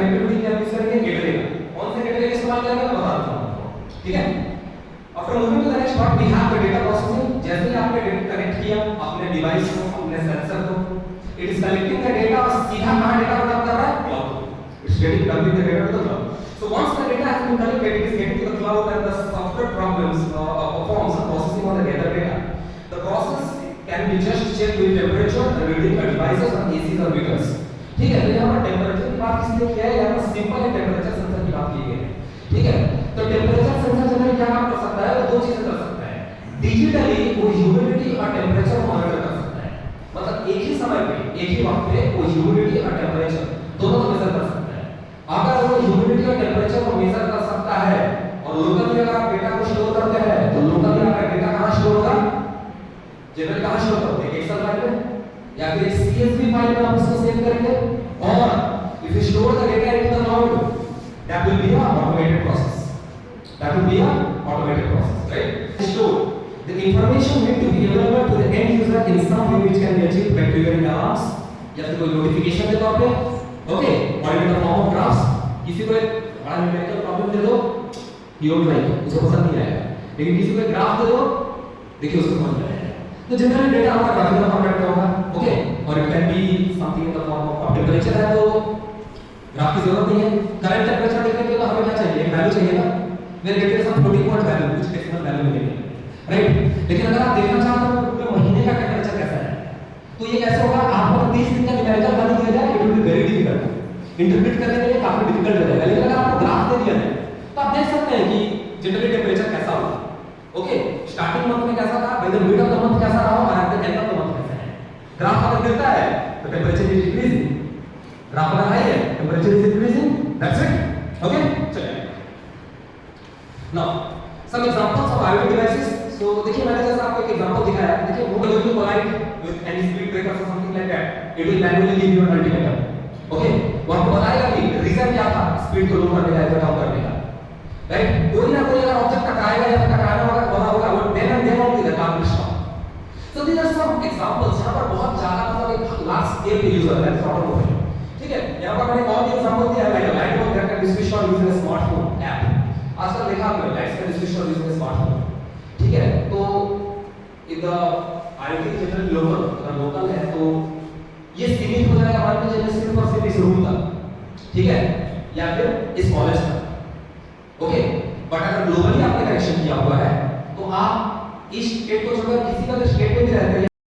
Connectivity क्या use करेंगे, gateway का। कौन से गेटवे का इस्तेमाल करेंगे मैं बता देता हूं, ठीक है। After moving to the next part we have the data processing. जैसे ही आपने डेटा कनेक्ट किया अपने डिवाइस को, अपने सेंसर को, it is collecting the data और सीधा कहां डेटा बता रहा है, cloud. It's getting dumping the data to the cloud. So once the data has been collected, it is getting to the cloud and the software programs performs the processing on the gathered data. The process can be just checked with temperature and reading the devices on ACs or meters. ठीक है, तो यहाँ पर temperature की बात किसने किया है, यहाँ पर सिंपल टेम्परेचर सेंसर की बात की गई है, ठीक है। तो टेम्परेचर सेंसर जनरली क्या काम कर सकता है, वो दो चीजें कर सकता है। डिजिटली वो ह्यूमिडिटी और टेम्परेचर मॉनिटर कर सकता है, मतलब एक ही समय पे, एक ही वक्त पे वो ह्यूमिडिटी और टेम्परेचर दोनों को मेजर कर सकता है। अगर वो ह्यूमिडिटी और टेम्परेचर को मेजर कर सकता है और लोकली अगर आप डेटा को स्टोर करते हैं तो लोकली आपका डेटा कहां स्टोर होगा, जनरली कहां स्टोर करते हैं, एक्सेल फाइल में या फिर एक CSV फाइल में हम इसको सेव करेंगे। और if you store the data in the cloud that will be a automated process, that will be a automated process, right. Store the information need to be available to the end user in some way which can be achieved by triggering alarms या फिर कोई notification के तौर पे, okay, और in the form of graphs. किसी को एक बड़ा न्यूमेरिकल प्रॉब्लम दे दो, ही वोंट लाइक, उसको पसंद नहीं आएगा, लेकिन किसी को एक ग्राफ दे दो, देखिए उसको समझ में आएगा। तो जनरली डेटा हमारा ग्राफिकल फॉर्मेट में होगा, ओके, और it can be something in the form of temperature है तो ग्राफ की जरूरत नहीं है। करंट टेम्परेचर देखने के लिए हमें क्या चाहिए, एक वैल्यू चाहिए ना, मेरे गेट के साथ फ्लोटिंग पॉइंट वैल्यू, कुछ डेसिमल वैल्यू मिलेगी, राइट। लेकिन अगर आप देखना चाहते हो पूरे महीने का टेम्परेचर कैसा है, तो ये कैसे होगा, आपको 30 दिन का न्यूमेरिकल वैल्यू दिया जाए, it will be very difficult, interpret करने के लिए काफी डिफिकल्ट हो जाएगा। लेकिन अगर आपको ग्राफ दे दिया जाए तो आप देख सकते हैं कि जनरली टेम्परेचर कैसा होगा, ओके, स्टार्टिंग मंथ में कैसा था, by the mid of the month कैसा रहा और at the end of the month कैसा है। ग्राफ अगर गिरता है तो टेम्परेचर इज इंक्रीजिंग, ग्राफ अगर हाई है temperature is increasing, that's it, okay. चलिए now some examples of IoT devices. So देखिए मैंने जैसा आपको एक एग्जांपल दिखाया, देखिए वो going to collide with any speed breaker और something like that, it will manually give you an ultimatum, okay. वो आपको बताएगा कि रीजन क्या था स्पीड को लो करने का या कम करने का, राइट। कोई ना कोई अगर ऑब्जेक्ट टकराएगा या टकराने वाला होगा वो then and then on the काम stop. So these are some examples जहां पर बहुत ज्यादा मतलब एक लार्ज स्केल पे यूज होता है ऑटोमोबाइल, ठीक है। यहां पर मैंने और भी एग्जांपल दिया है, like light bulb that can be switched on using a smartphone app. आजकल देखा आपने lights can be switched on using a smartphone, ठीक है। तो in the IoT general global अगर लोकल है तो ये सीमित हो जाएगा हमारे लिए सिर्फ और सिर्फ इस रूम तक, ठीक है, या फिर इस कॉलेज तक, ओके। बट अगर ग्लोबली आपने कनेक्शन किया हुआ है तो आप इस स्टेट को छोड़कर किसी का स्टेट में भी रहते हैं